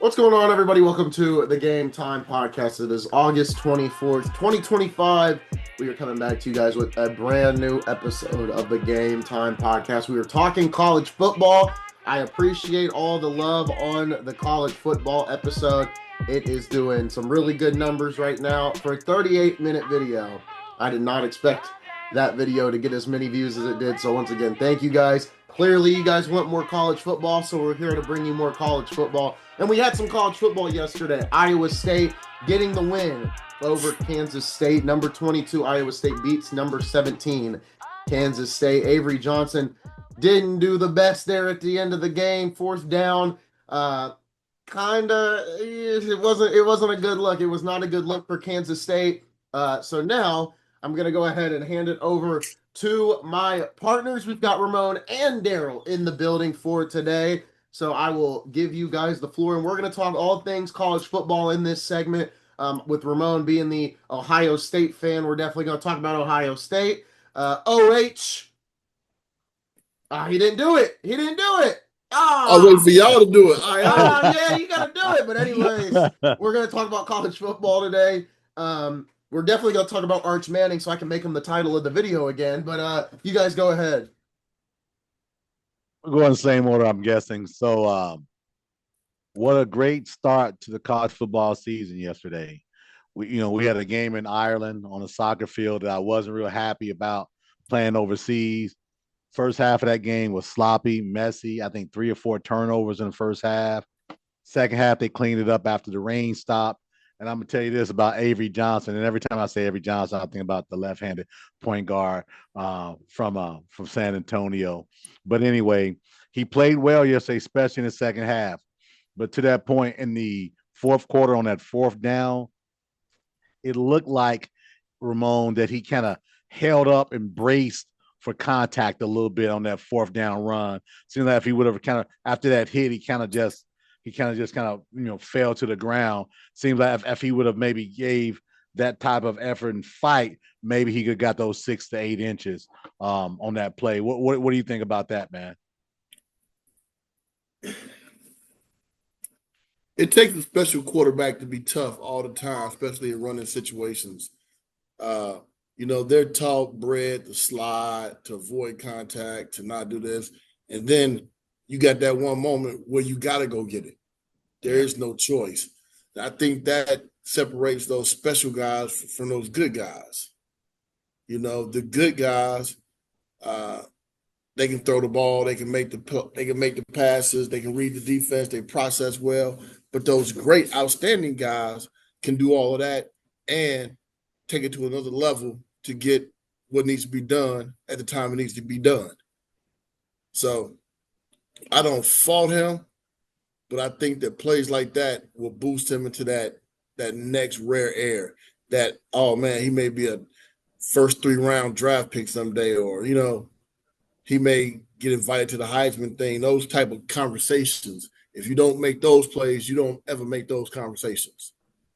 What's going on, everybody? Welcome to the Game Time Podcast. It is August 24th, 2025. We are coming back to you guys with a brand new episode of the Game Time Podcast. We are talking college football. I appreciate all the love on the college football episode. It is doing some really good numbers right now. For a 38-minute video, I did not expect that video to get as many views as it did. So once again, thank you guys. Clearly, you guys want more college football, so we're here to bring you more college football. And we had some college football yesterday. Iowa State getting the win over Kansas State. Number 22, Iowa State beats number 17, Kansas State. Avery Johnson didn't do the best there at the end of the game. Fourth down, it wasn't a good look. It was not a good look for Kansas State. So now I'm going to go ahead and hand it over to my partners. We've got Ramon and Daryl in the building for today. So I will give you guys the floor, and we're going to talk all things college football in this segment. With Ramon being the Ohio State fan, we're definitely going to talk about Ohio State. OH. He didn't do it. I'll wait for y'all to do it. Yeah, you got to do it. But anyways, we're going to talk about college football today. We're definitely going to talk about Arch Manning so I can make him the title of the video again. But you guys go ahead. We'll go in the same order, I'm guessing. So what a great start to the college football season yesterday. We had a game in Ireland on a soccer field that I wasn't real happy about playing overseas. First half of that game was sloppy, messy. I think 3 or 4 turnovers in the first half. Second half, they cleaned it up after the rain stopped. And I'm going to tell you this about Avery Johnson. And every time I say Avery Johnson, I think about the left-handed point guard from San Antonio. But anyway, he played well yesterday, especially in the second half. But to that point in the fourth quarter on that fourth down, it looked like, Ramon, that he kind of held up and braced for contact a little bit on that fourth down run. Seems like if he would have kind of, after that hit, he kind of just fell to the ground. Seems like if he would have maybe gave that type of effort and fight, maybe he could have got those 6 to 8 inches on that play. What do you think about that, man? It takes a special quarterback to be tough all the time, especially in running situations. They're taught, bred to slide, to avoid contact, to not do this. And then you got that one moment where you got to go get it. There is no choice. I think that separates those special guys from those good guys. The good guys, they can throw the ball, they can make the passes, they can read the defense, they process well. But those great, outstanding guys can do all of that and take it to another level to get what needs to be done at the time it needs to be done. So I don't fault him, but I think that plays like that will boost him into that next rare air. That, oh man, he may be a first 3-round draft pick someday, or he may get invited to the Heisman thing. Those type of conversations. If you don't make those plays, you don't ever make those conversations.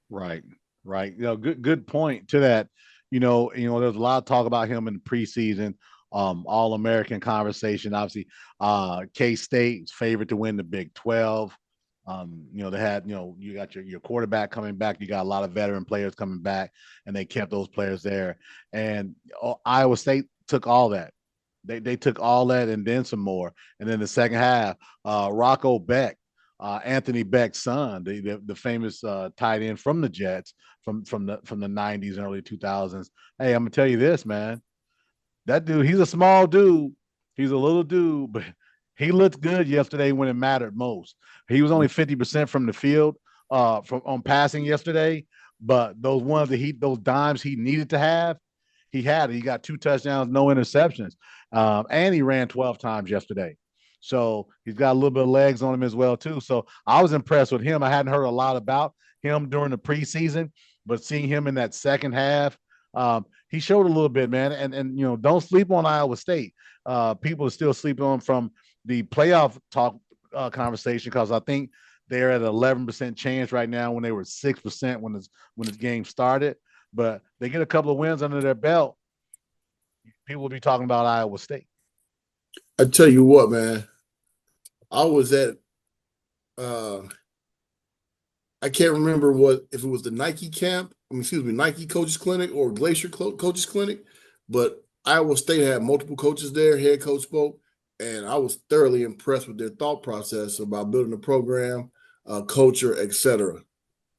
Right. Good point to that. There's a lot of talk about him in the preseason, All-American conversation. Obviously, K-State's favorite to win the Big 12. They had, you got your quarterback coming back. You got a lot of veteran players coming back, and they kept those players there. And Iowa State took all that. They took all that and then some more. And then the second half, Rocco Beck, Anthony Beck's son, the famous tight end from the Jets from the 90s and early 2000s. Hey, I'm gonna tell you this, man. That dude, he's a small dude. He's a little dude, but he looked good yesterday when it mattered most. He was only 50% from the field on passing yesterday, but those dimes he needed to have, he had it. He got 2 touchdowns, no interceptions, and he ran 12 times yesterday. So he's got a little bit of legs on him as well, too. So I was impressed with him. I hadn't heard a lot about him during the preseason, but seeing him in that second half, he showed a little bit, man. And don't sleep on Iowa State. People are still sleeping on from the playoff talk conversation, because I think they're at an 11% chance right now when they were 6% when this game started. But they get a couple of wins under their belt, people will be talking about Iowa State. I tell you what, man. I was at I can't remember if it was the Nike camp, Nike Coaches Clinic or Glacier Coaches Clinic, but Iowa State had multiple coaches there. Head coach spoke, and I was thoroughly impressed with their thought process about building a program, culture, etc.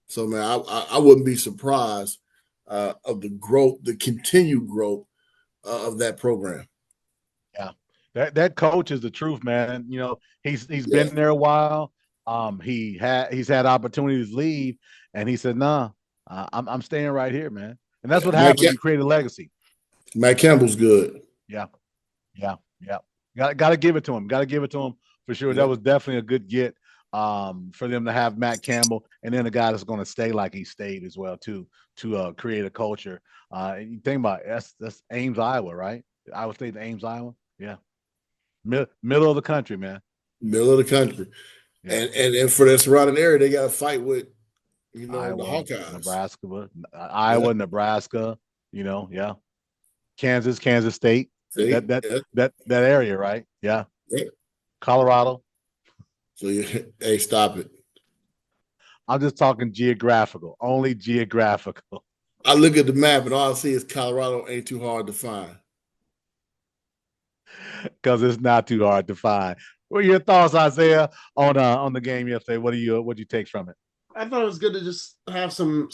So, man, I wouldn't be surprised of the growth, the continued growth of that program. Yeah, that coach is the truth, man. He's Yeah, been there a while. He's had opportunities to leave, and he said, "Nah, I'm staying right here, man." And that's yeah. what happens. You create a legacy. Matt Campbell's good. Yeah, yeah, yeah. Got to give it to him. Got to give it to him for sure. That Yeah, was definitely a good get for them to have Matt Campbell, and then a guy that's going to stay like he stayed as well too, to create a culture. And you think about it, that's Ames, Iowa, right? Iowa State, Ames, Iowa. Yeah, middle of the country, man. middle of the country, Yeah, and for the surrounding area, they got to fight with the Iowa, Hawkeyes. Nebraska, Yeah, Iowa, Nebraska. Yeah, Kansas State. see, yeah, That area, right? Yeah, yeah. Colorado. So hey, stop it. I'm just talking geographical, only geographical, I look at the map and all I see is Colorado ain't too hard to find. because it's not too hard to find. What are your thoughts, Isaiah, on the game yesterday? What do you take from it? I thought it was good to just have some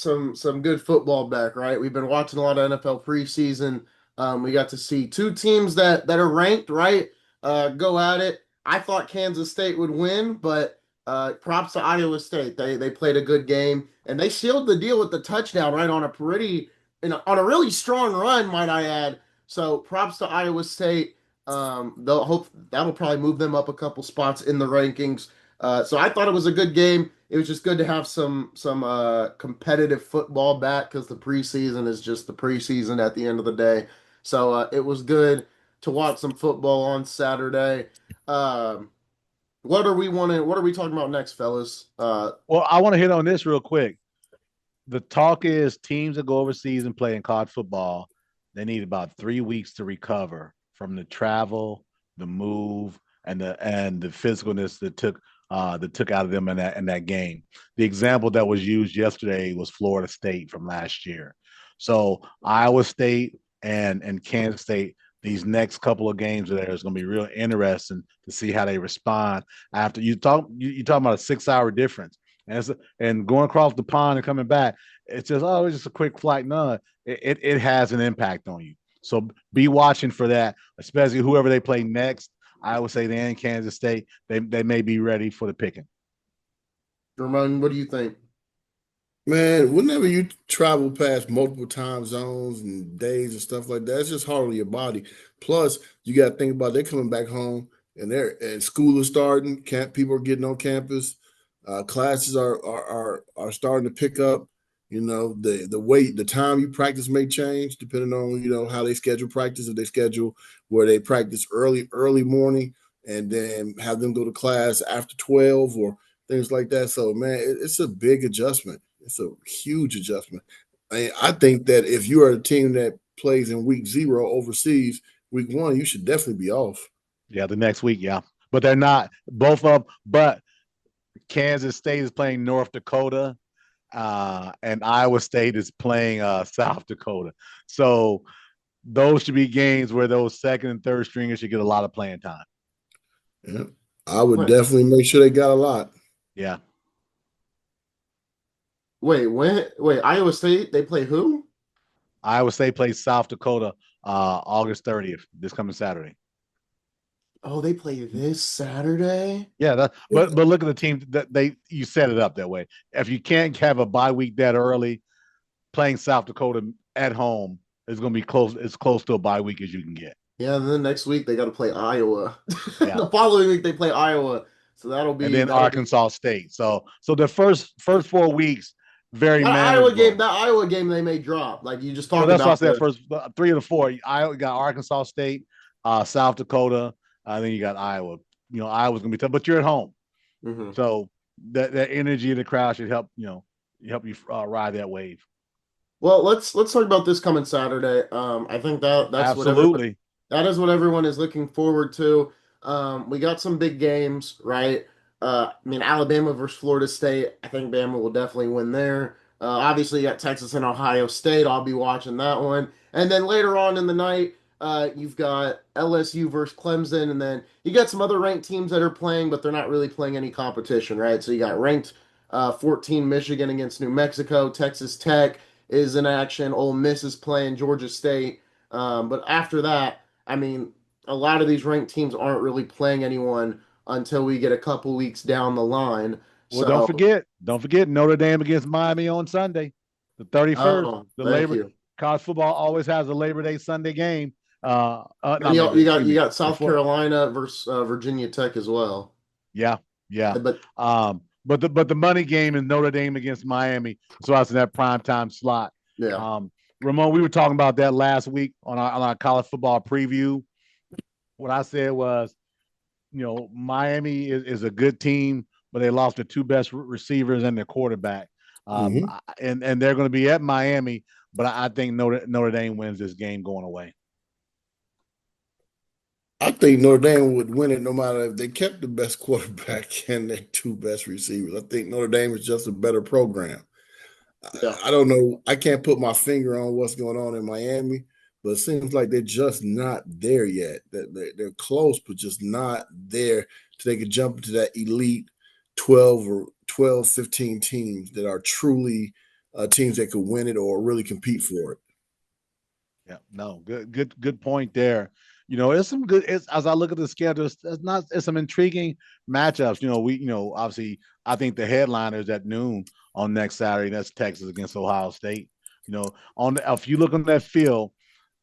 good football back, right? We've been watching a lot of NFL preseason. We got to see two teams that are ranked, right? Go at it. I thought Kansas State would win, but props to Iowa State. They played a good game and they sealed the deal with the touchdown, right? On a really strong run, might I add. So props to Iowa State. They'll hope that'll probably move them up a couple spots in the rankings. So I thought it was a good game. It was just good to have some competitive football back because the preseason is just the preseason at the end of the day. So it was good to watch some football on Saturday. Um, what are we talking about next, fellas? Well, I want to hit on this real quick. The talk is teams that go overseas and play in college football, they need about 3 weeks to recover from the travel, the move, and the physicalness that took out of them in that game. The example that was used yesterday was Florida State from last year. So Iowa State and Kansas State, these next couple of games there is going to be real interesting to see how they respond after you talking about a 6 hour difference. And going across the pond and coming back, it's just a quick flight. No, it has an impact on you. So be watching for that, especially whoever they play next. I would say they're in Kansas State. They may be ready for the picking. Ramon, what do you think? Man, whenever you travel past multiple time zones and days and stuff like that, it's just hard on your body. Plus, you got to think about they're coming back home and school is starting. People are getting on campus. Classes are starting to pick up. The time you practice may change depending on how they schedule practice. If they schedule where they practice early morning and then have them go to class after 12 or things like that. So, man, it's a big adjustment. It's a huge adjustment. I think that if you are a team that plays in week 0 overseas, week 1, you should definitely be off. Yeah, the next week, yeah. But they're not both of them. But Kansas State is playing North Dakota, and Iowa State is playing South Dakota. So those should be games where those second and third stringers should get a lot of playing time. Yeah. I would Wait, definitely make sure they got a lot. Yeah. wait, Iowa State, they play who? Iowa State plays South Dakota August 30th, this coming Saturday. Oh, they play this Saturday? Yeah, Yeah. but look at the team that you set it up that way. If you can't have a bye week that early, playing South Dakota at home is going to be as close to a bye week as you can get. Yeah, and then next week they got to play Iowa. Yeah, The following week they play Iowa. So and then Arkansas State. So the first 4 weeks very manageable. That Iowa game they may drop. Like you just Well, talked that's why I about said first 3 of the 4. I got Arkansas State, South Dakota. Then you got Iowa. Iowa's gonna be tough, but you're at home, Mhm. so that energy in the crowd should help you ride that wave. Well, let's talk about this coming Saturday. I think Absolutely. that is what everyone is looking forward to. We got some big games, right? Alabama versus Florida State. I think Bama will definitely win there. Obviously, you got Texas and Ohio State. I'll be watching that one. And then later on in the night, you've got LSU versus Clemson, and then you got some other ranked teams that are playing, but they're not really playing any competition, right? So you got ranked 14 Michigan against New Mexico. Texas Tech is in action. Ole Miss is playing Georgia State. But after that, a lot of these ranked teams aren't really playing anyone until we get a couple weeks down the line. Well, So, don't forget Notre Dame against Miami on Sunday, the 31st. oh, The thank Labor you. College football always has a Labor Day Sunday game. And Not Labor Day, excuse you me. got South Carolina versus Virginia Tech as well. Yeah, yeah. But But the money game is Notre Dame against Miami, so that's in that prime time slot. yeah, Ramon, we were talking about that last week on our college football preview. What I said was, Miami is a good team, but they lost their two best receivers and their quarterback. Mm-hmm. And they're going to be at Miami, but I think Notre Dame wins this game going away. I think Notre Dame would win it no matter if they kept the best quarterback and their two best receivers. I think Notre Dame is just a better program. yeah, I don't know. I can't put my finger on what's going on in Miami, but it seems like they're just not there yet. They're close, but just not there so they could jump into that elite 12, 15 teams that are truly teams that could win it or really compete for it. Yeah, no, good point there. It's some good. As I look at the schedule, it's some intriguing matchups. Obviously, I think the headliner is at noon on next Saturday. That's Texas against Ohio State. If you look on that field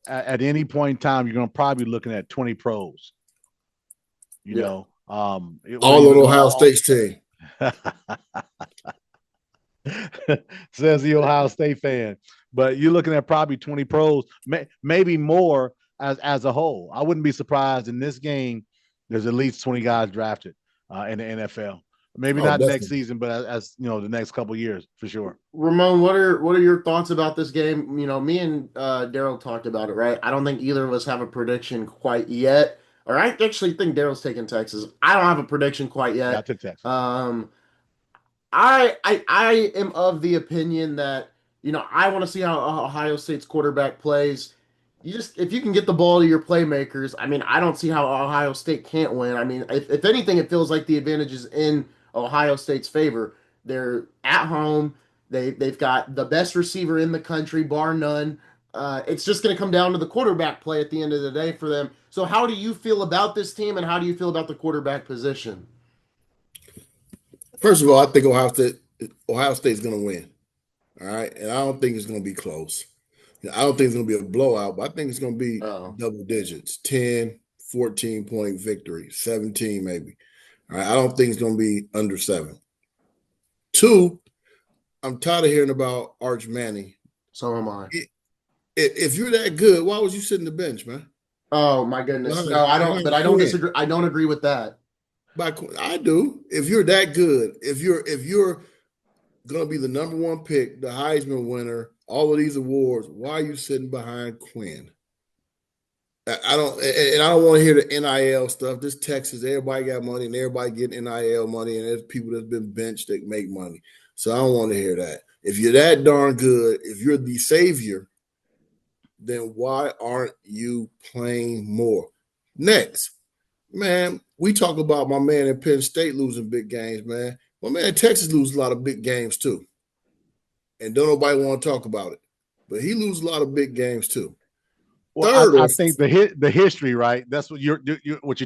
at any point in time, you're going to probably be looking at 20 pros. All on Ohio State's team. Says the Ohio State fan. But you're looking at probably 20 pros, maybe more as a whole. I wouldn't be surprised in this game. There's at least 20 guys drafted in the NFL. Maybe not definitely. next season, but as the next couple of years for sure. Ramon, what are your thoughts about this game? Me and Daryl talked about it, right? I don't think either of us have a prediction quite yet. Or I actually think Daryl's taking Texas. I don't have a prediction quite yet. Yeah, I took Texas. I am of the opinion that I want to see how Ohio State's quarterback plays. If you can get the ball to your playmakers, I don't see how Ohio State can't win. If anything, it feels like the advantage is in Ohio State's favor. They're at home. They've got the best receiver in the country, bar none. It's just going to come down to the quarterback play at the end of the day for them. So, how do you feel about this team, and how do you feel about the quarterback position? First of all, I think Ohio State's going to win. All right, and I don't think it's going to be close. I don't think it's going to be a blowout, but I think it's going to be double digits, 10, 14-point victory, 17 maybe. All right, I don't think it's going to be under 7. 2, I'm tired of hearing about Arch Manning. So am I. If you're that good, why was you sitting the bench, man? Oh my goodness! No, I don't. But I don't disagree. I don't agree with that. I do. If you're that good, if you're going to be the number 1 pick, the Heisman winner, all of these awards, why are you sitting behind Quinn? I don't want to hear the NIL stuff. This Texas, everybody got money and everybody getting NIL money, and there's people that's been benched that make money. So I don't want to hear that. If you're that darn good, if you're the savior, then why aren't you playing more? Next, man, we talk about my man in Penn State losing big games, man. My man in Texas loses a lot of big games too. And don't nobody want to talk about it. But he loses a lot of big games too. Well, I think the history, right? That's what you're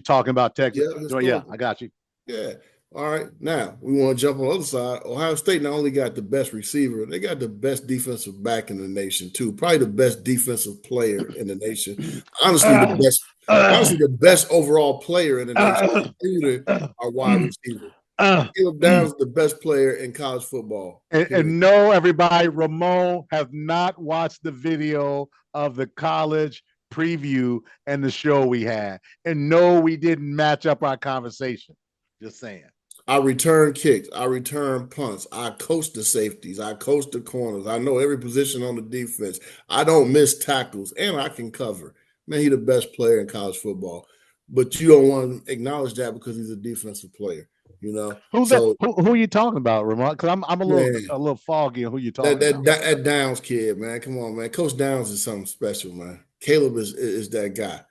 talking about, Texas. Yeah, I got you. Yeah. All right. Now we want to jump on the other side. Ohio State not only got the best receiver, they got the best defensive back in the nation too. Probably the best defensive player in the nation. Honestly, the best overall player in the nation, including our wide receiver. Caleb Downs is the best player in college football. And no, everybody, Ramon have not watched the video of the college preview and the show we had. And no, we didn't match up our conversation. Just saying. I return kicks. I return punts. I coach the safeties. I coach the corners. I know every position on the defense. I don't miss tackles, and I can cover. Man, he's the best player in college football. But you don't want to acknowledge that because he's a defensive player. Who's that? So Who are you talking about, Ramon? Because I'm a man, little foggy on who you're that talking about. that Downs kid, man, come on, man. Coach Downs is something special, man. Caleb is that guy,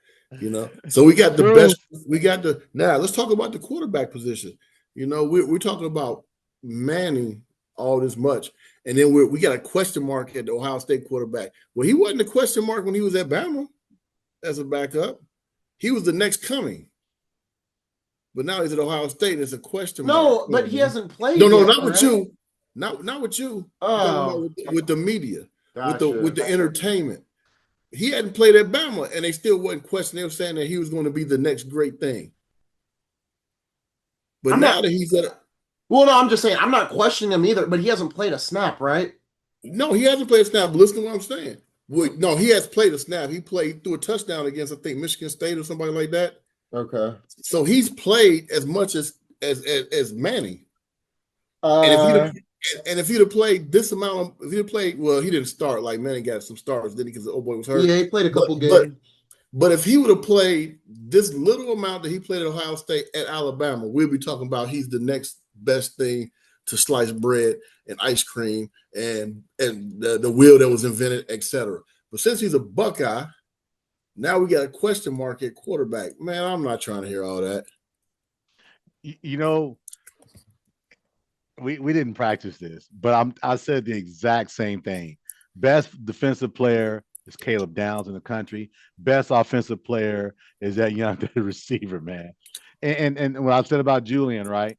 So we got the True. best. We got now. Let's talk about the quarterback position. We're talking about Manning all this much, and then we got a question mark at the Ohio State quarterback. Well, he wasn't a question mark when he was at Bama as a backup. He was the next coming. But now he's at Ohio State, and it's a question mark. No, but he hasn't played No, yet, not with right? you. Not with you. I'm talking about with the media, Gotcha. with the entertainment. He hadn't played at Bama, and they still wasn't questioning. They were saying that he was going to be the next great thing. But that he's at well, no, I'm just saying I'm not questioning him either, but he hasn't played a snap, right? No, he hasn't played a snap. But listen to what I'm saying. No, he has played a snap. He threw a touchdown against, I think, Michigan State or somebody like that. Okay. So he's played as much as Manning. And if he'd have played this amount, if he'd have played, well, he didn't start like Manning got some starts, didn't he? Because the old boy was hurt. Yeah, he played a couple games. But if he would have played this little amount that he played at Ohio State at Alabama, we'll be talking about he's the next best thing to sliced bread and ice cream and the wheel that was invented, etc. But since he's a Buckeye, now we got a question mark at quarterback. Man, I'm not trying to hear all that. We didn't practice this, but I said the exact same thing. Best defensive player is Caleb Downs in the country. Best offensive player is that young receiver, man. And what I've said about Julian, right?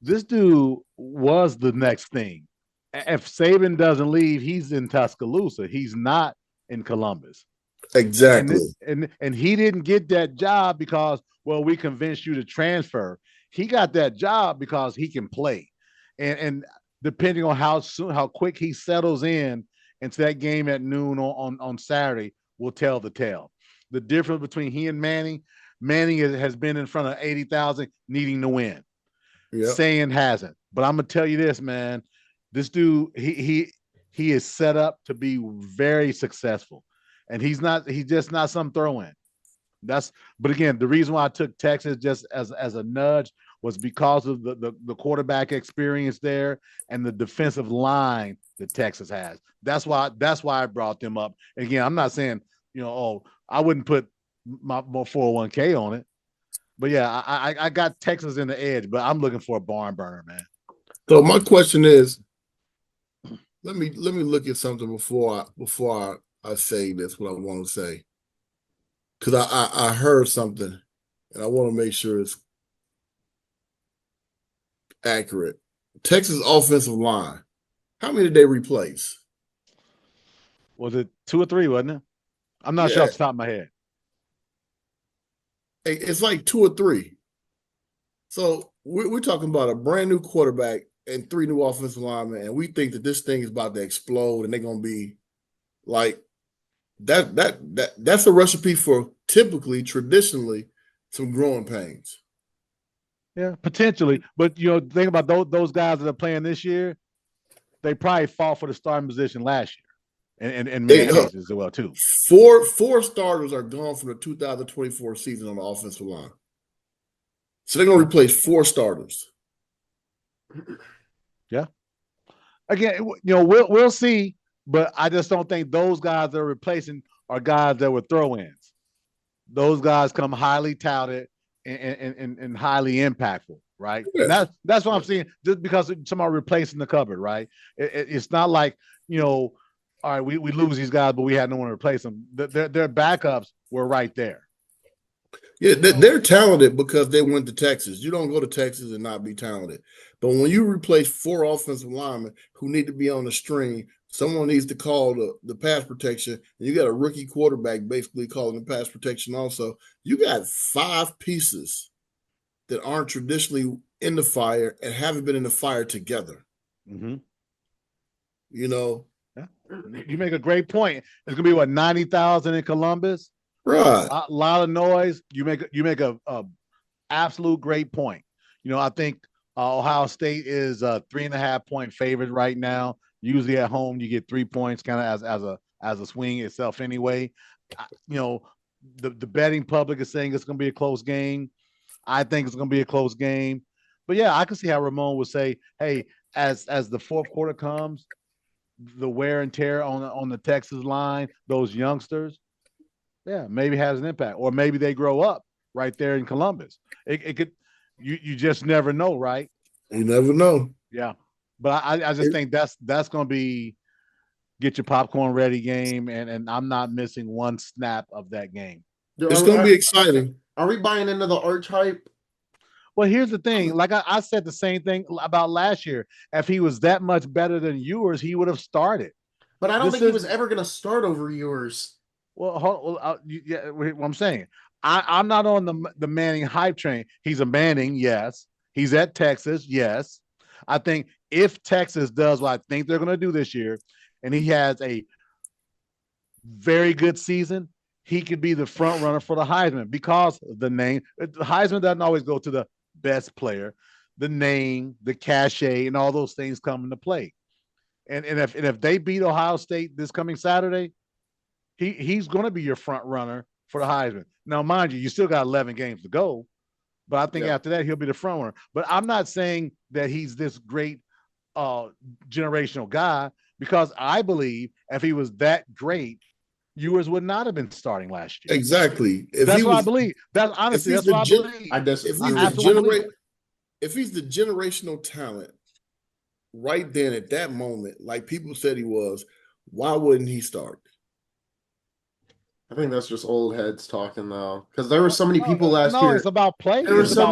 This dude was the next thing. If Saban doesn't leave, he's in Tuscaloosa. He's not in Columbus. Exactly. And he didn't get that job because, well, we convinced you to transfer. He got that job because he can play. And depending on how quick he settles in into that game at noon on Saturday, will tell the tale. The difference between he and Manning has been in front of 80,000 needing to win. Yep. Saying hasn't. But I'm gonna tell you this, man. This dude, he is set up to be very successful. And he's just not some throw-in. But again, the reason why I took Texas just as a nudge was because of the quarterback experience there and the defensive line that Texas has. That's why I brought them up. And again, I'm not saying, I wouldn't put my 401k on it. But yeah, I got Texas in the edge, but I'm looking for a barn burner, man. So my question is, let me look at something before I say this, what I want to say. Because I heard something, and I want to make sure it's accurate. Texas offensive line, how many did they replace? Was it 2 or 3, wasn't it? I'm not sure off the top of my head. It's like 2 or 3. So we're talking about a brand new quarterback and 3 new offensive linemen, and we think that this thing is about to explode, and they're going to be like that's a recipe for traditionally some growing pains. Yeah, potentially. But think about those guys that are playing this year, they probably fought for the starting position last year. And many cases as well, too. Four starters are gone from the 2024 season on the offensive line. So they're going to replace 4 starters. Yeah. Again, we'll see, but I just don't think those guys that are replacing are guys that were throw-ins. Those guys come highly touted and highly impactful, right? Yeah. And that's what I'm saying. Just because somebody replacing the cupboard, right? It's not like, all right, we lose these guys, but we had no one to replace them. Their backups were right there. Yeah, they're talented because they went to Texas. You don't go to Texas and not be talented. But when you replace 4 offensive linemen who need to be on the string, someone needs to call the pass protection, and you got a rookie quarterback basically calling the pass protection also. You got 5 pieces that aren't traditionally in the fire and haven't been in the fire together. Mm-hmm. Yeah. You make a great point. It's gonna be 90,000 in Columbus, right? A lot of noise. You make a absolute great point. I think Ohio State is a 3.5 point favorite right now. Usually at home you get 3 points, kind of as a swing itself anyway. The betting public is saying it's gonna be a close game. I think it's gonna be a close game. But yeah, I can see how Ramon would say, hey, as the fourth quarter comes, the wear and tear on the Texas line, those youngsters, yeah, maybe has an impact, or maybe they grow up right there in Columbus. It could, you just never know, right? You never know. Yeah, but I just think that's going to be get your popcorn ready game, and I'm not missing one snap of that game. It's going to be exciting. Are we buying into the Arch hype? Well, here's the thing. Like I said the same thing about last year. If he was that much better than Ewers, he would have started. But I don't think he was ever going to start over Ewers. Well, yeah, what I'm saying, I'm not on the Manning hype train. He's a Manning, yes. He's at Texas, yes. I think if Texas does what I think they're going to do this year, and he has a very good season, he could be the front runner for the Heisman because of the name. The Heisman doesn't always go to the best player. The name, the cachet, and all those things come into play. And if they beat Ohio State this coming Saturday, he's going to be your front runner for the Heisman. Now, mind you still got 11 games to go, but I think after that he'll be the front runner. But I'm not saying that he's this great generational guy, because I believe if he was that great, Ewers would not have been starting last year. Exactly. That's what I believe. That's honestly that's what I believe. If he's the generational talent right then at that moment, like people said he was, why wouldn't he start? I think that's just old heads talking, though, because there were so many people last year. No, it's about play. There were so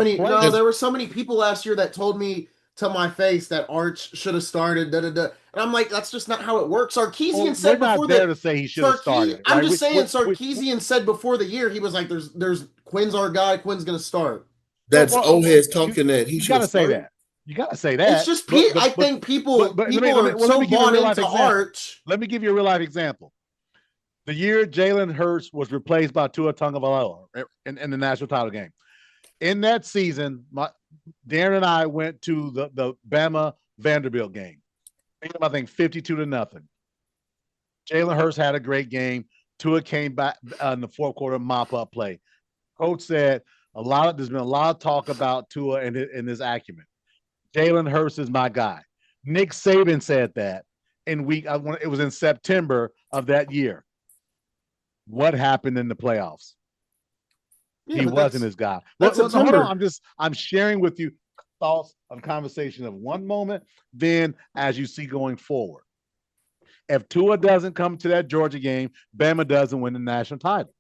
many people last year that told me to my face that Arch should have started. And I'm like, that's just not how it works. Sarkisian said before to say he should have started. I'm just saying, Sarkisian said before the year he was like, "There's Quinn's our guy. Quinn's gonna start." That's old heads talking that he should. You gotta say that. You gotta say that. It's just I think people are so bought into Arch. Let me give you a real life example. The year Jalen Hurts was replaced by Tua Tagovailoa in the national title game. In that season, Darren and I went to the Bama Vanderbilt game. I think 52-0. Jalen Hurts had a great game. Tua came back in the fourth quarter mop-up play. Coach said there's been a lot of talk about Tua and his acumen. Jalen Hurts is my guy. Nick Saban said that it was in September of that year. What happened in the playoffs? Yeah, he wasn't his guy. Hold on. I'm sharing with you thoughts of conversation of one moment, then as you see going forward. If Tua doesn't come to that Georgia game, Bama doesn't win the national title.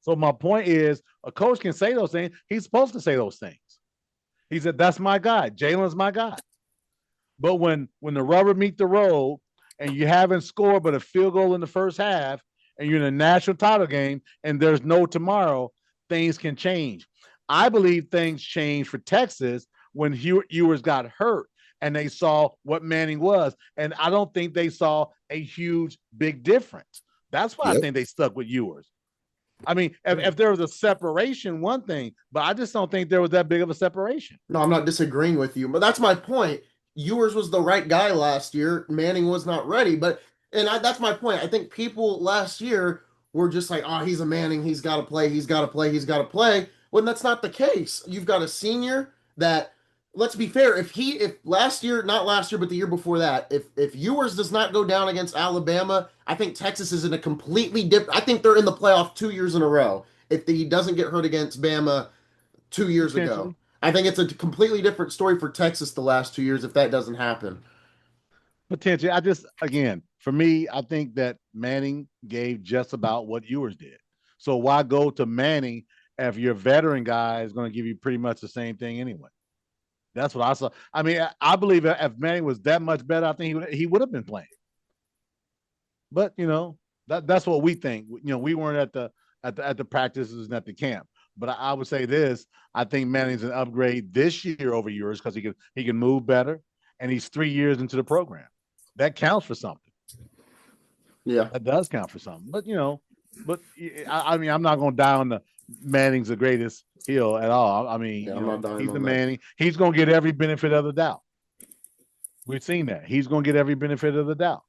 So my point is, a coach can say those things. He's supposed to say those things. He said, that's my guy. Jalen's my guy. But when the rubber meets the road and you haven't scored but a field goal in the first half, and you're in a national title game and there's no tomorrow, things can change. I believe things changed for Texas when Ewers got hurt and they saw what Manning was. And I don't think they saw a huge, big difference. That's why I think they stuck with Ewers. I mean, if there was a separation, one thing, but I just don't think there was that big of a separation. No, I'm not disagreeing with you, but that's my point. Ewers was the right guy last year. Manning was not ready, that's my point. I think people last year were just like, oh, he's a Manning. He's got to play. He's got to play. He's got to play. When that's not the case. You've got a senior that, let's be fair, if last year, not last year, but the year before that, if Ewers does not go down against Alabama, I think Texas is in a completely different, I think they're in the playoff 2 years in a row. If he doesn't get hurt against Bama 2 years ago. I think it's a completely different story for Texas the last 2 years if that doesn't happen. Potentially. For me, I think that Manning gave just about what Ewers did. So why go to Manning if your veteran guy is going to give you pretty much the same thing anyway? That's what I saw. I mean, I believe if Manning was that much better, I think he would have been playing. But that's what we think. We weren't at the practices and at the camp. But I would say this: I think Manning's an upgrade this year over Ewers because he can move better, and he's 3 years into the program. That counts for something. Yeah, that does count for something. But I mean, I'm not going to die on the Manning's the greatest hill at all. I mean, he's the Manning. He's going to get every benefit of the doubt. We've seen that. He's going to get every benefit of the doubt.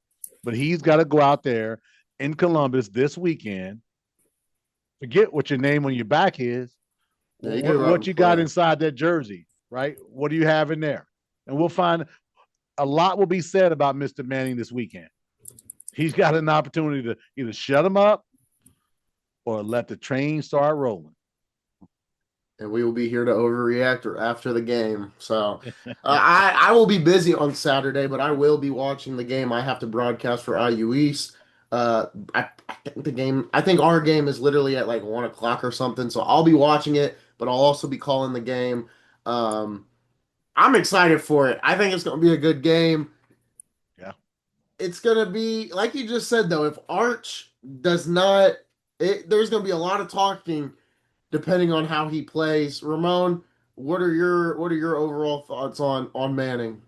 But he's got to go out there in Columbus this weekend. Forget what your name on your back is. What you got inside that jersey, right? What do you have in there? And we'll find a lot will be said about Mr. Manning this weekend. He's got an opportunity to either shut him up or let the train start rolling. And we will be here to overreact after the game. So I will be busy on Saturday, but I will be watching the game. I have to broadcast for IU East. I think the game. I think our game is literally at like 1 o'clock or something. So I'll be watching it, but I'll also be calling the game. Um, I'm excited for it. I think it's going to be a good game. Yeah, it's going to be like you just said though. If Arch does not, there's going to be a lot of talking depending on how he plays. Ramon, what are your overall thoughts on Manning?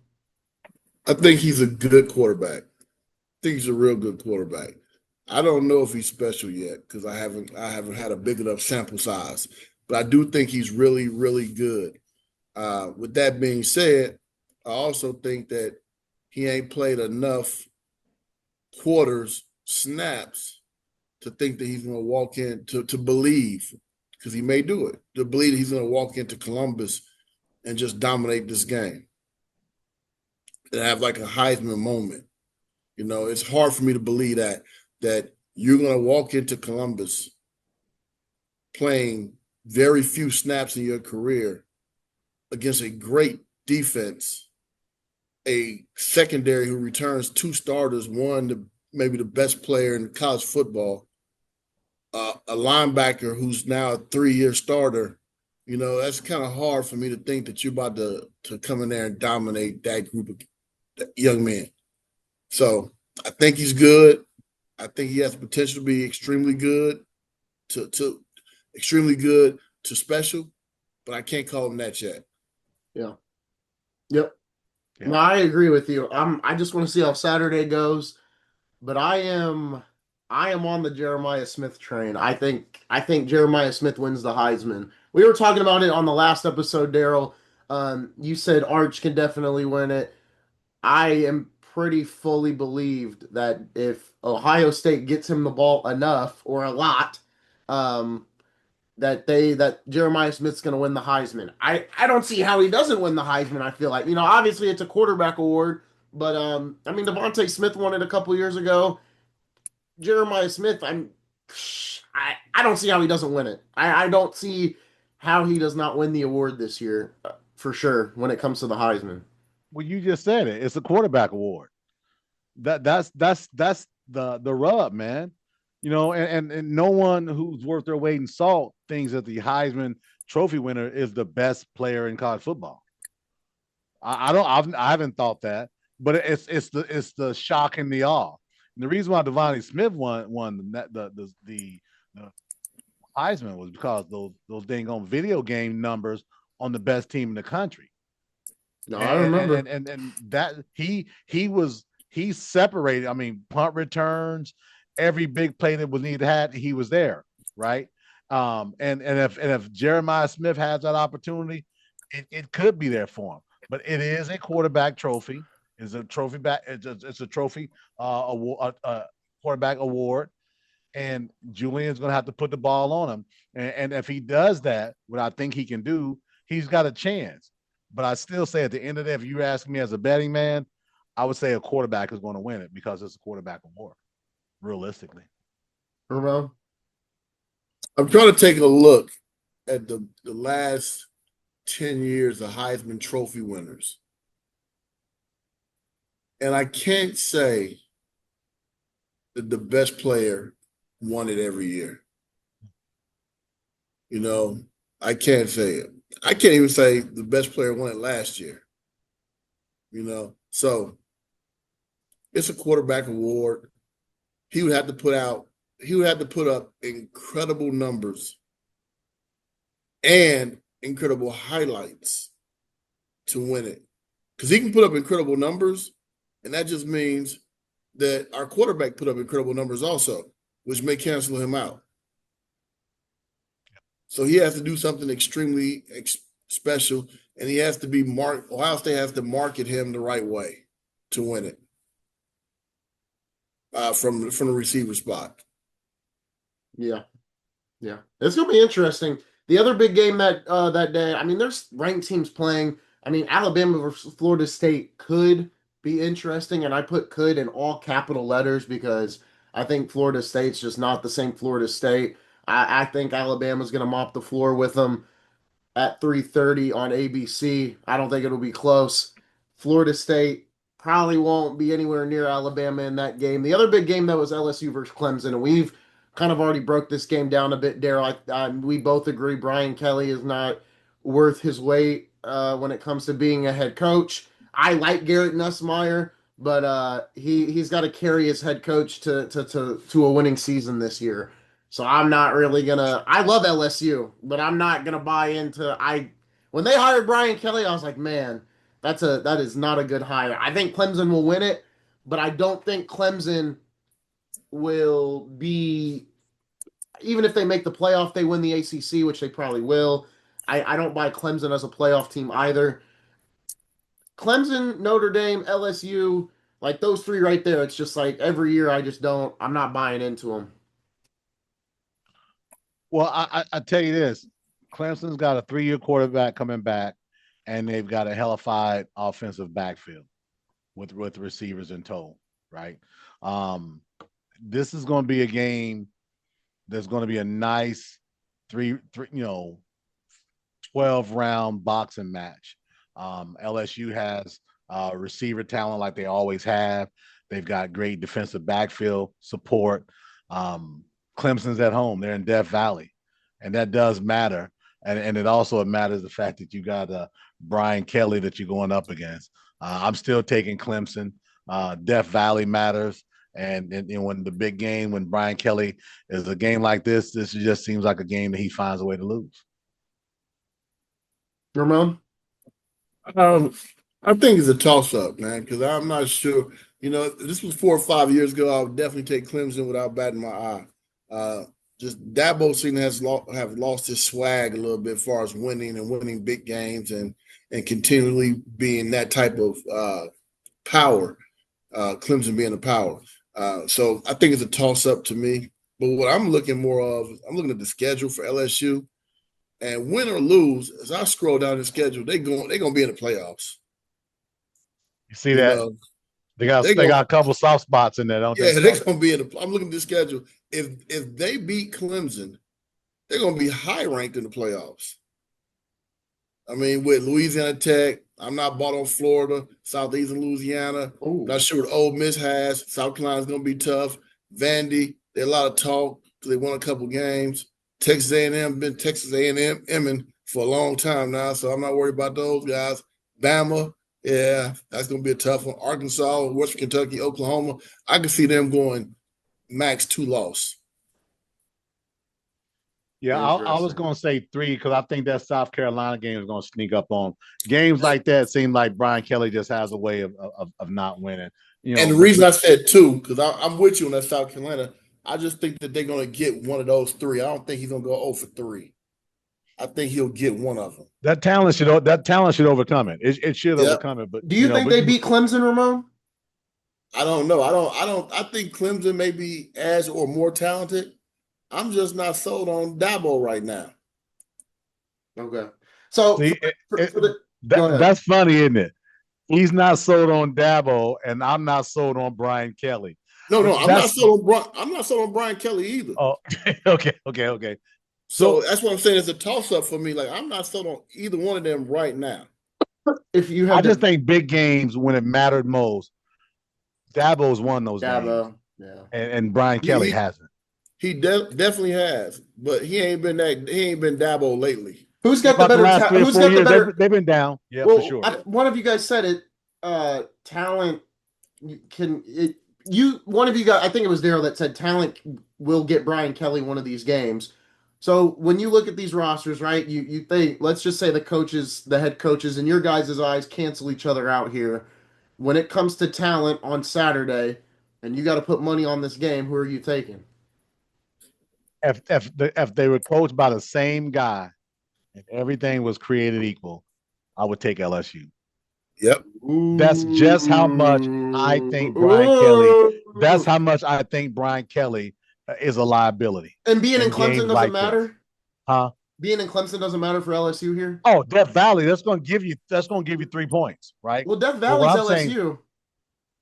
I think he's a good quarterback. I think he's a real good quarterback. I don't know if he's special yet because I haven't had a big enough sample size, but I do think he's really, really good. With that being said, I also think that he ain't played enough quarters, snaps to think that he's going to walk in to believe, because he may do it, to believe that he's going to walk into Columbus and just dominate this game and have like a Heisman moment. You know, it's hard for me to believe that you're going to walk into Columbus playing very few snaps in your career against a great defense, a secondary who returns 2 starters, one maybe the best player in college football, a linebacker who's now a 3-year starter. You know, that's kind of hard for me to think that you're about to come in there and dominate that group of young men. So I think he's good. I think he has the potential to be extremely good to extremely good to special, but I can't call him that yet. Yeah. Yep. Yeah. No, I agree with you. I just want to see how Saturday goes, but I am on the Jeremiah Smith train. I think Jeremiah Smith wins the Heisman. We were talking about it on the last episode, Daryl. You said Arch can definitely win it. I am pretty fully believed that if Ohio State gets him the ball enough or a lot, um, that Jeremiah Smith's going to win the Heisman. I don't see how he doesn't win the Heisman. I feel like, obviously it's a quarterback award, but I mean Devontae Smith won it a couple years ago. Jeremiah Smith, I don't see how he doesn't win it. I don't see how he does not win the award this year for sure when it comes to the Heisman. Well, you just said it. It's a quarterback award. That's the rub, man. You know, and no one who's worth their weight in salt thinks that the Heisman Trophy winner is the best player in college football. I haven't thought that, but it's the shock and the awe. And the reason why Devontae Smith won the Heisman was because those dang on video game numbers on the best team in the country. No, I remember. And that he separated. I mean, punt returns, every big play that was needed had, he was there, right? And if Jeremiah Smith has that opportunity, it could be there for him. But it is a quarterback trophy. It's a trophy back. It's a trophy award, quarterback award. And Julian's going to have to put the ball on him. And if he does that, what I think he can do, he's got a chance. But I still say at the end of the day, if you ask me as a betting man, I would say a quarterback is going to win it because it's a quarterback award, realistically. Ramon? I'm trying to take a look at the last 10 years of Heisman Trophy winners. And I can't say that the best player won it every year. You know, I can't say it. I can't even say the best player won it last year. You know, so it's a quarterback award. He would have to put up incredible numbers and incredible highlights to win it. Because he can put up incredible numbers, and that just means that our quarterback put up incredible numbers also, which may cancel him out. So he has to do something extremely special, and he has to be Ohio State has to market him the right way to win it from the receiver spot. Yeah. It's going to be interesting. The other big game that day, I mean, there's ranked teams playing. I mean, Alabama versus Florida State could be interesting, and I put could in all capital letters because I think Florida State's just not the same Florida State. I think Alabama's going to mop the floor with them at 3:30 on ABC. I don't think it'll be close. Florida State probably won't be anywhere near Alabama in that game. The other big game that was LSU versus Clemson, and we've kind of already broke this game down a bit, Daryl. We both agree Brian Kelly is not worth his weight when it comes to being a head coach. I like Garrett Nussmeier, but he's got to carry his head coach to a winning season this year. So I'm not really gonna. I love LSU, but I'm not gonna buy into. When they hired Brian Kelly, I was like, man, that is not a good hire. I think Clemson will win it, but I don't think Clemson will be. Even if they make the playoff, they win the ACC, which they probably will. I don't buy Clemson as a playoff team either. Clemson, Notre Dame, LSU, like those three right there. It's just like every year I just don't. I'm not buying into them. Well, I tell you this, Clemson's got a 3-year quarterback coming back, and they've got a hellified offensive backfield with receivers in tow, right? This is going to be a game that's going to be a nice 12-round boxing match. LSU has receiver talent like they always have. They've got great defensive backfield support. Clemson's at home. They're in Death Valley, and that does matter. And it also matters the fact that you got Brian Kelly that you're going up against. I'm still taking Clemson. Death Valley matters. And when the big game, when Brian Kelly is a game like this just seems like a game that he finds a way to lose. Ramon? I think it's a toss-up, man, because I'm not sure. This was 4 or 5 years ago. I would definitely take Clemson without batting my eye. Just Dabo seems to have lost his swag a little bit as far as winning big games and continually being that type of power. Clemson being a power. So I think it's a toss-up to me. But what I'm looking more of, I'm looking at the schedule for LSU, and win or lose, as I scroll down the schedule, they're gonna be in the playoffs. You see that? They got a couple soft spots in there, don't they? Yeah, they're gonna be in the. I'm looking at the schedule. If they beat Clemson, they're gonna be high ranked in the playoffs. I mean, with Louisiana Tech, I'm not bought on Florida, Southeastern Louisiana. Ooh. Not sure what Ole Miss has. South Carolina's gonna be tough. Vandy, there's a lot of talk because they won a couple games. Texas A&M been Texas A&M for a long time now, so I'm not worried about those guys. Bama, yeah, that's going to be a tough one. Arkansas, Western Kentucky, Oklahoma, I can see them going max 2 loss. Yeah, I was going to say 3 because I think that South Carolina game is going to sneak up on. Games like that seem like Brian Kelly just has a way of not winning. And the reason I said 2, because I'm with you on that South Carolina, I just think that they're going to get one of those 3. I don't think he's going to go 0 for 3. I think he'll get one of them. That talent should overcome it. It should overcome it. But do you think they beat Clemson, Ramon? I don't know. I think Clemson may be as or more talented. I'm just not sold on Dabo right now. Okay. So that's funny, isn't it? He's not sold on Dabo, and I'm not sold on Brian Kelly. No, I'm not sold on Brian Kelly either. Oh, okay. So that's what I'm saying. It's a toss-up for me. Like, I'm not sold on either one of them right now. I just think big games when it mattered most, Dabo's won those games. Yeah. And Brian Kelly hasn't. He definitely has, but he ain't been Dabo lately. Who's got the better talent? Who's got the better? They've been down. Yeah, well, for sure. One of you guys said it. Talent one of you guys, I think it was Daryl that said talent will get Brian Kelly one of these games. So when you look at these rosters, right, you think, let's just say the head coaches in your guys' eyes cancel each other out here. When it comes to talent on Saturday, and you got to put money on this game, who are you taking? If they were coached by the same guy and everything was created equal, I would take LSU. Yep. That's just how much I think Brian Kelly. That's how much I think Brian Kelly is a liability. And being in Clemson doesn't matter? Huh? being in Clemson doesn't matter for LSU here? Oh, Death Valley, that's gonna give you 3 points, right? Well, Death But what Valley's I'm saying, LSU.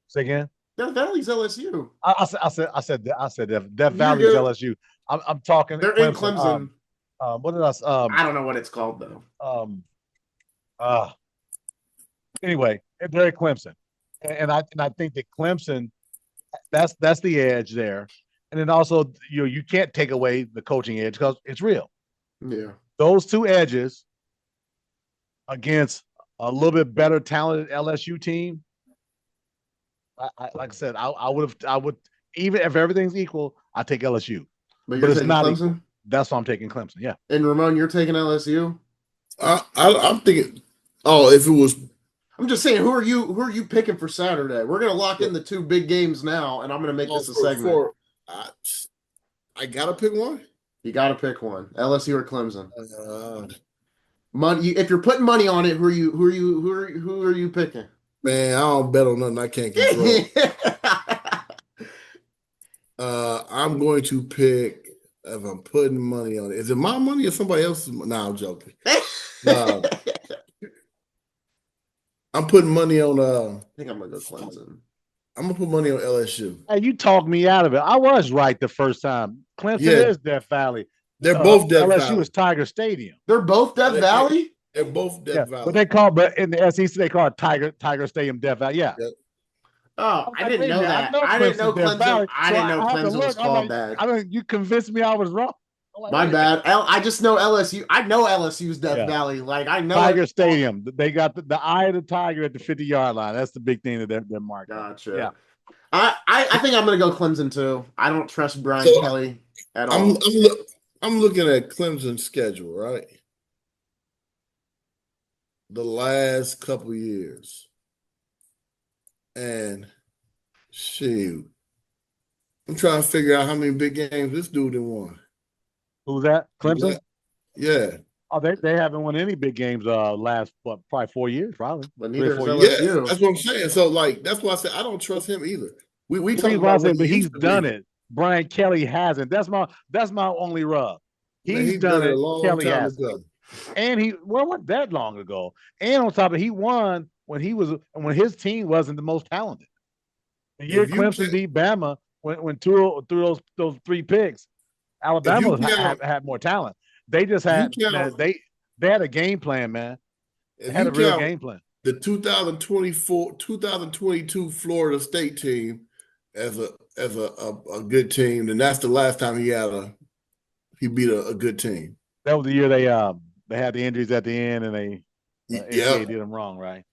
say again. Death Valley's LSU. I said Death You're Valley's good. LSU. I'm talking They're in Clemson. Clemson. What did I don't know what it's called though. uh anyway, they're at Clemson. And I think that Clemson, that's the edge there. And then also, you can't take away the coaching edge because it's real. Yeah. Those two edges against a little bit better talented LSU team. Like I said, I would even if everything's equal, I take LSU. But But you're it's taking not Clemson? equal. That's why I'm taking Clemson. Yeah. And Ramon, you're taking LSU? I'm thinking, if it was, I'm just saying, who are you picking for Saturday? We're gonna lock in the two big games now, and I'm gonna make this a segment. I gotta pick one. You gotta pick one. LSU or Clemson. Money. If you're putting money on it, who are you picking? Man, I don't bet on nothing I can't control. I'm going to pick, if I'm putting money on it. Is it my money or somebody else's? No, I'm joking. I'm putting money on. I think I'm gonna go Clemson. I'm gonna put money on LSU. Hey, you talked me out of it. I was right the first time. Clemson is Death Valley. They're both Death LSU Valley. is Tiger Stadium. They're both Death Valley? They're both Death Valley. But in the SEC they call it Tiger Stadium Death Valley. Yeah. Oh, I didn't know that. I didn't know Clemson. I didn't know Clemson was called that. You convinced me I was wrong. My bad. I just know LSU. I know LSU's Death Valley. Like I know Tiger Stadium. They got the eye of the tiger at the 50-yard line. That's the big thing that they're marking. Gotcha. Yeah. I think I'm gonna go Clemson too. I don't trust Brian Kelly at all. I'm looking at Clemson's schedule, right? The last couple of years. And shoot. I'm trying to figure out how many big games this dude won. Who's that? Clemson? Yeah. Oh, they haven't won any big games last probably 4 years, probably. But neither is LSU. Yeah, that's what I'm saying. So that's why I said I don't trust him either. We talking about what but he's done it. Brian Kelly hasn't. That's my only rub. He's done it. Kelly hasn't. And he wasn't that long ago. And on top of it, he won when his team wasn't the most talented. The year Clemson beat Bama when Tua threw those 3 picks, Alabama had more talent. They just had they had a game plan, man. They had a real game plan. The 2022 Florida State team as a good team, and that's the last time he beat a good team. That was the year they had the injuries at the end, and they did them wrong, right?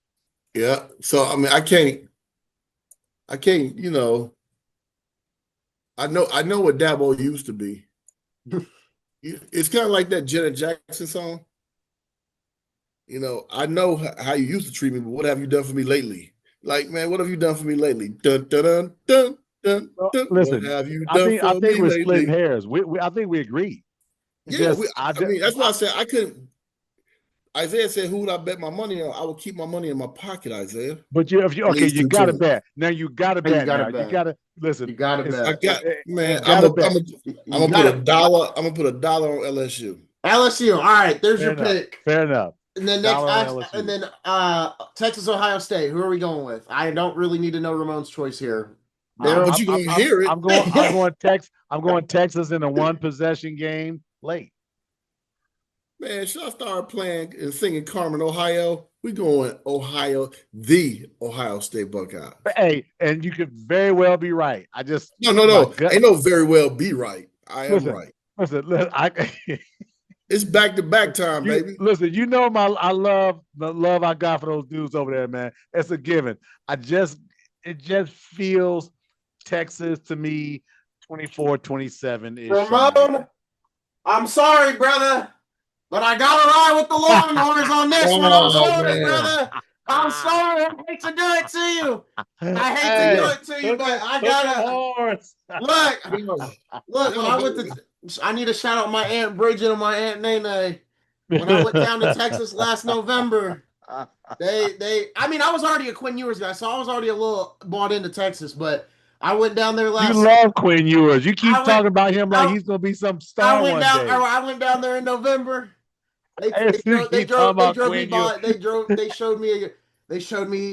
Yeah. So I mean, I can't. I know what Dabo used to be. It's kind of like that Janet Jackson song. I know how you used to treat me, but what have you done for me lately? Like, man, what have you done for me lately? Dun, dun, dun, dun, dun, dun. Listen, what have you done I think we're lately? splitting hairs. I think we agree. Yeah, I mean, that's why I said I couldn't. Isaiah said, "Who would I bet my money on?" I would keep my money in my pocket, Isaiah. But you got to bet. Now you got to bet. You got to listen. You got to bet. I'm gonna put $1. I'm gonna put $1 on LSU. LSU. All right, there's your pick. Fair enough. And then Texas, Ohio State. Who are we going with? I don't really need to know Ramon's choice here. But you gonna hear it. I'm going Texas in a 1-possession game late. Man, should I start playing and singing Carmen, Ohio? We going Ohio, the Ohio State Buckeyes. Hey, and you could very well be right. I just no. Ain't no very well be right. I am right. Listen, it's back-to-back time, baby. Listen, I love the love I got for those dudes over there, man. It's a given. It just feels Texas to me 24-27 ish. Ramon, I'm sorry, brother, but I gotta ride with the Longhorns on this one. I'm sorry, brother. I'm sorry. I hate to do it to you. I hate to do it to you, but I gotta look. When I need to shout out my Aunt Bridget and my Aunt Nene. When I went down to Texas last November, I was already a Quinn Ewers guy, so I was already a little bought into Texas, but I went down there You love Quinn Ewers. You keep talking about him like he's gonna be some star one day. I went down there in November. They drove me by. They showed me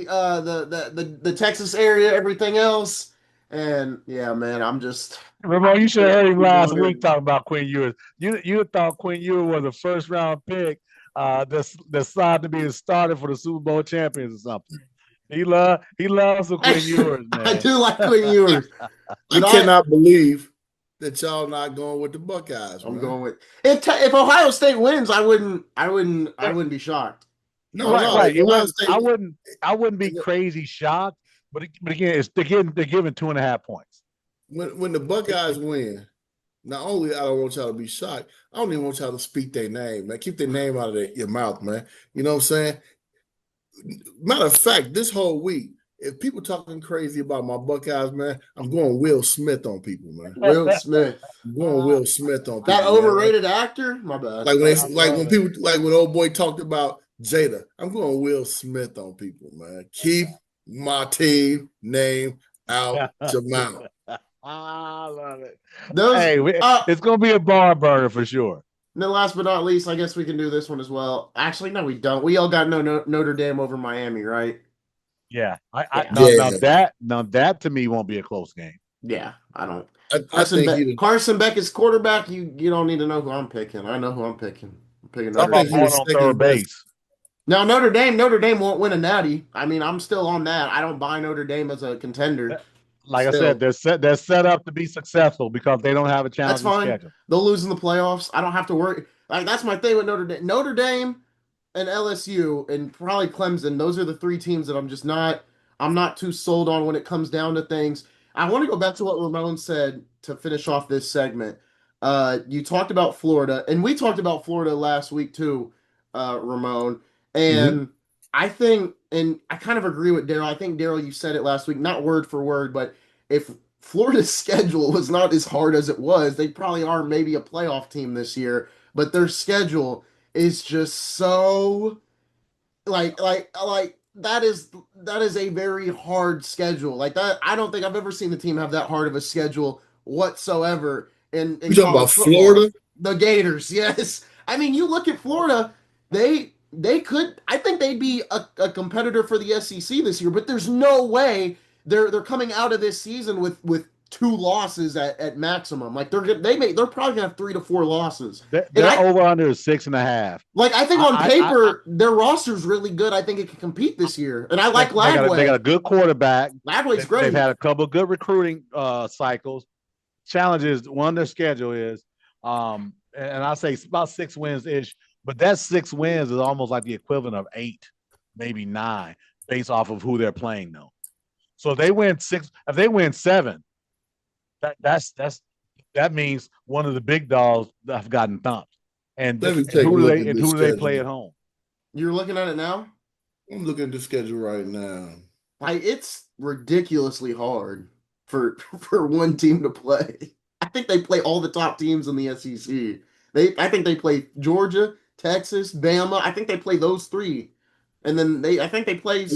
the Texas area, everything else, and yeah, man, I'm just. Ramon, you should have heard him last week talking about Quinn Ewers. You thought Quinn Ewers was a first round pick that's decided to be a starter for the Super Bowl champions or something. He loves the Quinn Ewers, man. I do like Quinn Ewers. I cannot believe that y'all not going with the Buckeyes. I'm going with if Ohio State wins, I wouldn't be shocked. No, right. I wouldn't be crazy shocked, but again, they're giving 2.5 points. When the Buckeyes win, not only I don't want y'all to be shocked, I don't even want y'all to speak their name, man. Keep their name out of your mouth, man. You know what I'm saying? Matter of fact, this whole week, if people talking crazy about my Buckeyes, man, I'm going Will Smith on people, man. Will Smith. I'm going Will Smith on people. That overrated actor? My bad. When old boy talked about Jada, I'm going Will Smith on people, man. Keep my team name out your mouth. I love it. It's going to be a bar burner for sure. And then last but not least, I guess we can do this one as well. Actually, no, we don't. We all got Notre Dame over Miami, right? Yeah. Now that to me won't be a close game. Yeah, I don't. Carson Beck is quarterback. You don't need to know who I'm picking. I know who I'm picking. I'm picking Notre Dame on third base. Now Notre Dame won't win a natty. I mean, I'm still on that. I don't buy Notre Dame as a contender. Like I said, they're set up to be successful because they don't have a challenge. That's fine. Schedule. They'll lose in the playoffs. I don't have to worry. Like that's my thing with Notre Dame. Notre Dame and LSU and probably Clemson. Those are the three teams that I'm not too sold on when it comes down to things. I want to go back to what Ramon said to finish off this segment. You talked about Florida, and we talked about Florida last week too, Ramon. And I think, and I kind of agree with Daryl. I think, Daryl, you said it last week, not word for word, but if Florida's schedule was not as hard as it was, they probably are maybe a playoff team this year, but their schedule is just so like that is a very hard schedule. Like that, I don't think I've ever seen the team have that hard of a schedule whatsoever. In you talking about Florida? The Gators, yes. I mean, you look at Florida, they could. I think they'd be a competitor for the SEC this year, but there's no way they're coming out of this season with 2 losses at maximum. Like they're probably gonna have 3 to 4 losses. They're over under 6.5. Like I think on paper their roster's really good. I think it can compete this year, and I like Lagway. They got a good quarterback. Lagway's great. They've had a couple of good recruiting cycles. Challenge is one their schedule is, and I say about 6 wins ish. But that 6 wins is almost like the equivalent of 8, maybe 9, based off of who they're playing, though. So if they win 6, if they win 7, that means one of the big dogs have gotten thumped. And who do they play at home? You're looking at it now? I'm looking at the schedule right now. Like it's ridiculously hard for one team to play. I think they play all the top teams in the SEC. I think they play Georgia, Texas, Bama. I think they play those 3, and then I think they play. They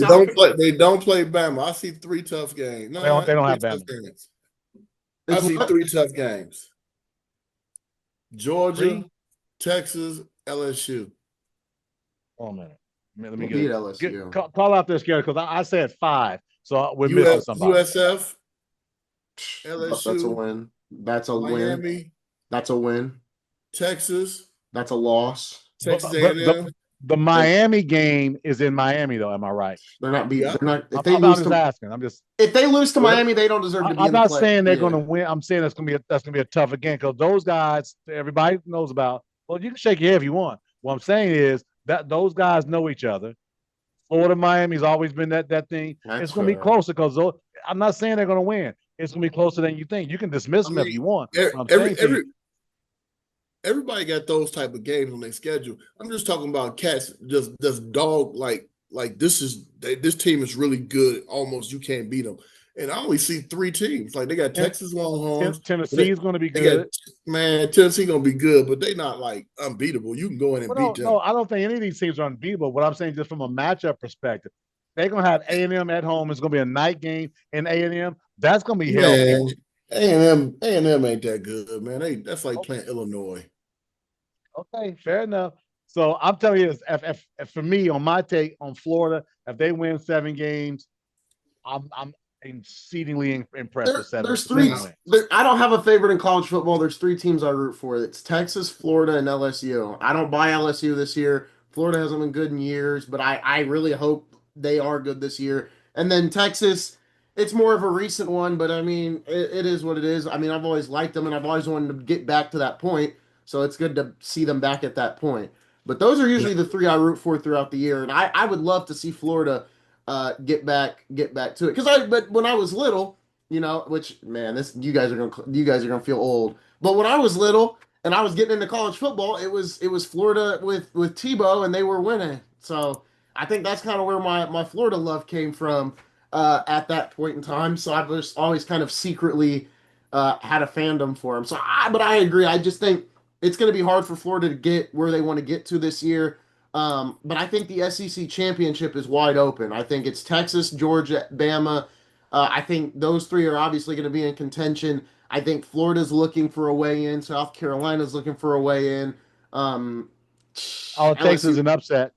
don't play Bama. I see 3 tough games. No, they don't have Bama. I see 3 tough games. Georgia, Texas, LSU. Oh man, let me get LSU. Call out their schedule because I said 5, so we're missing somebody. USF, LSU. That's a win. That's a Miami, win. That's a win. Texas. That's a loss. Texas A&M. The Miami game is in Miami, though. Am I right? They're not beating. Yeah. They're not. If I'm just asking. If they lose to Miami, they don't deserve to be. I'm not saying they're going to win. I'm saying that's going to be a tough game because those guys everybody knows about. Well, you can shake your head if you want. What I'm saying is that those guys know each other. Florida, Miami's always been that thing. It's going to be closer because I'm not saying they're going to win. It's going to be closer than you think. You can dismiss them if you want. Everybody got those type of games on their schedule. I'm just talking about cats just dog like this team is really good. Almost you can't beat them. And I only see 3 teams. Like they got Texas Longhorns. Tennessee is going to be good. Tennessee going to be good, but they not like unbeatable. You can go in and beat them. No, I don't think any of these teams are unbeatable. What I'm saying just from a matchup perspective, they're going to have A&M at home. It's going to be a night game in A&M. That's going to be hell. Man, A&M ain't that good, man. That's like playing Illinois. Okay, fair enough. So I'm telling you, if for me, on my take on Florida, if they win 7 games, I'm exceedingly impressed with There's three. seven wins. I don't have a favorite in college football. There's 3 teams I root for. It's Texas, Florida, and LSU. I don't buy LSU this year. Florida hasn't been good in years, but I really hope they are good this year. And then Texas, it's more of a recent one, but I mean, it is what it is. I mean, I've always liked them, and I've always wanted to get back to that point. So it's good to see them back at that point. But those are usually the 3 I root for throughout the year, and I would love to see Florida get back to it but when I was little, which man, this you guys are gonna feel old. But when I was little and I was getting into college football, it was Florida with Tebow, and they were winning. So I think that's kind of where my Florida love came from at that point in time. So I was always kind of secretly had a fandom for him. But I agree. I just think it's going to be hard for Florida to get where they want to get to this year. But I think the SEC championship is wide open. I think it's Texas, Georgia, Bama. I think those 3 are obviously going to be in contention. I think Florida's looking for a way in. South Carolina's looking for a way in. All it takes is an upset.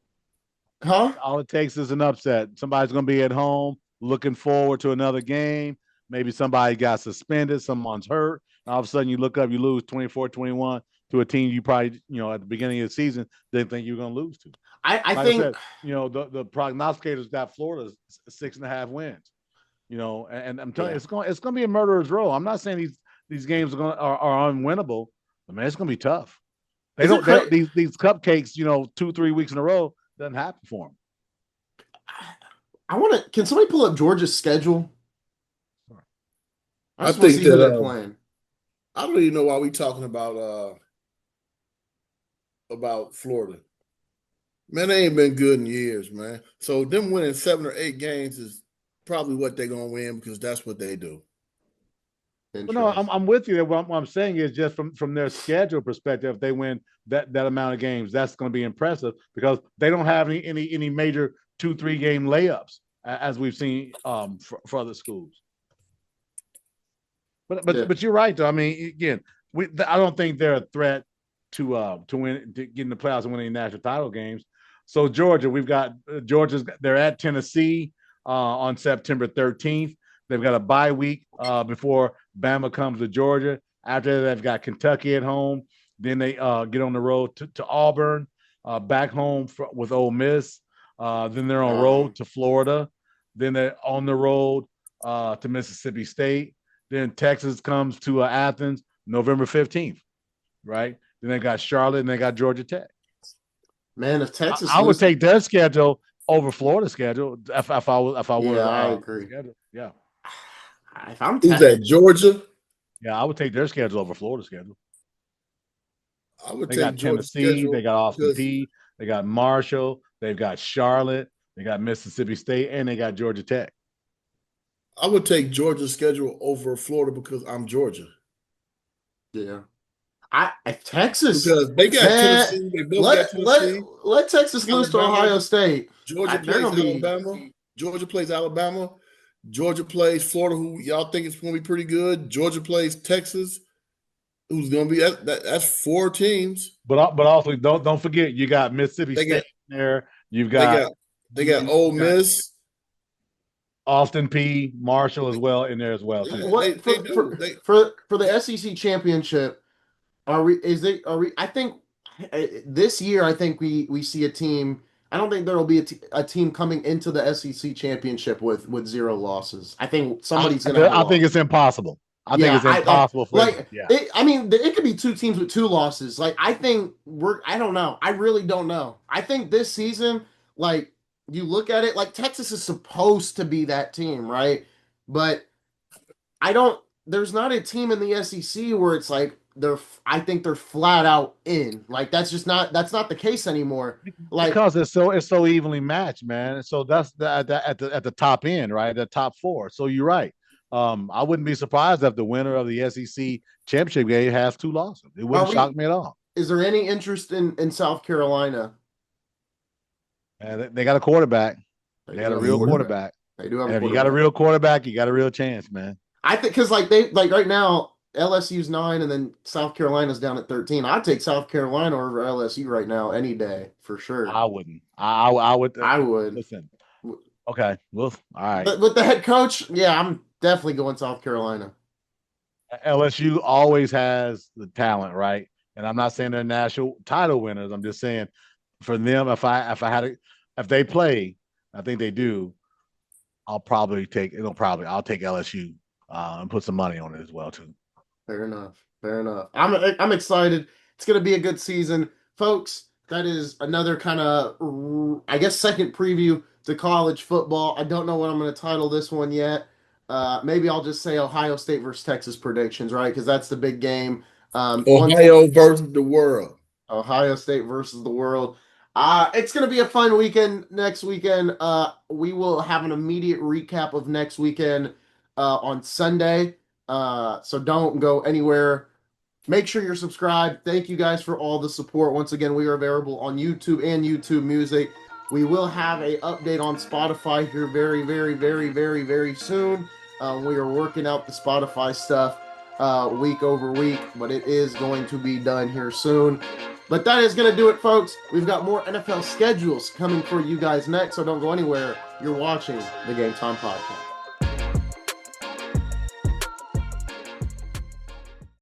Huh? All it takes is an upset. Somebody's going to be at home looking forward to another game. Maybe somebody got suspended. Someone's hurt. All of a sudden, you look up, you lose 24-21 to a team you probably, at the beginning of the season, didn't think you were going to lose to. I think, I said, the prognosticators got Florida 6.5 wins. And I'm telling you, it's going to be a murderer's row. I'm not saying these games are unwinnable, but man, it's going to be tough. These cupcakes, 2-3 weeks in a row doesn't happen for them. can somebody pull up Georgia's schedule? I think that they're playing. I don't even know why we talking about Florida. Man, they ain't been good in years, man. So them winning 7 or 8 games is probably what they're gonna win because that's what they do. Well, no, I'm with you. What I'm saying is just from their schedule perspective, if they win that amount of games, that's going to be impressive because they don't have any major 2-3 game layups as we've seen for other schools. But you're right though. I mean, again, I don't think they're a threat to get in the playoffs and win any national title games. So Georgia, we've got they're at Tennessee on September 13th. They've got a bye week before Bama comes to Georgia. After that, they've got Kentucky at home. Then they get on the road to Auburn, back home with Ole Miss. Then they're on road to Florida. Then they're on the road to Mississippi State. Then Texas comes to Athens November 15th, right? Then they got Charlotte and they got Georgia Tech. Man, if Texas, I would take their schedule over Florida's schedule if I were. Yeah, I agree. Yeah. If I'm Who's that? Georgia? Yeah, I would take their schedule over Florida's schedule. I would they take got Tennessee, they got Austin Peay, they got Marshall, they've got Charlotte, they got Mississippi State, and they got Georgia Tech. I would take Georgia's schedule over Florida because I'm Georgia. Yeah. Texas, because they got Tennessee, they both got Tennessee. Let Texas lose to Ohio State. Georgia plays Alabama. Georgia plays Alabama. Georgia plays Florida, who y'all think is going to be pretty good. Georgia plays Texas, who's going to be that's 4 teams. But also don't forget you got Mississippi State in there. You've got they got Ole Miss, Austin Peay, Marshall as well in there as well. Too. For the SEC championship, are we? I think this year. I think we see a team. I don't think there will be a team coming into the SEC championship with 0 losses. I think somebody's going to. I think it's impossible. I think it's impossible for it could be 2 teams with 2 losses. I think I don't know. I really don't know. I think this season, you look at it, Texas is supposed to be that team, right? But there's not a team in the SEC where it's I think they're flat out in. That's not the case anymore. Because it's so evenly matched, man. So that's at the top end, right? The top 4. So you're right. I wouldn't be surprised if the winner of the SEC championship game has 2 losses. It wouldn't shock me at all. Is there any interest in South Carolina? And they got a quarterback. They got a real quarterback. They do have. If you got a real quarterback, you got a real chance, man. I think because like right now LSU's 9 and then South Carolina's down at 13. I'd take South Carolina over LSU right now any day for sure. I wouldn't. I would I would. listen. Okay, well, all right. But with the head coach, yeah, I'm definitely going South Carolina. LSU always has the talent, right? And I'm not saying they're national title winners. I'm just saying for them, if they play, I think they do. I'll take LSU and put some money on it as well too. Fair enough. Fair enough. I'm excited. It's gonna be a good season, folks. That is another kind of, I guess, second preview to college football. I don't know what I'm gonna title this one yet. Maybe I'll just say Ohio State versus Texas predictions, right? Because that's the big game. Ohio versus the world. Ohio State versus the world. It's going to be a fun weekend next weekend. We will have an immediate recap of next weekend on Sunday. So don't go anywhere. Make sure you're subscribed. Thank you guys for all the support. Once again, we are available on YouTube and YouTube Music. We will have a update on Spotify here very, very, very, very, very soon. We are working out the Spotify stuff week over week, but it is going to be done here soon. But that is going to do it, folks. We've got more NFL schedules coming for you guys next, so don't go anywhere. You're watching the Game Time Podcast.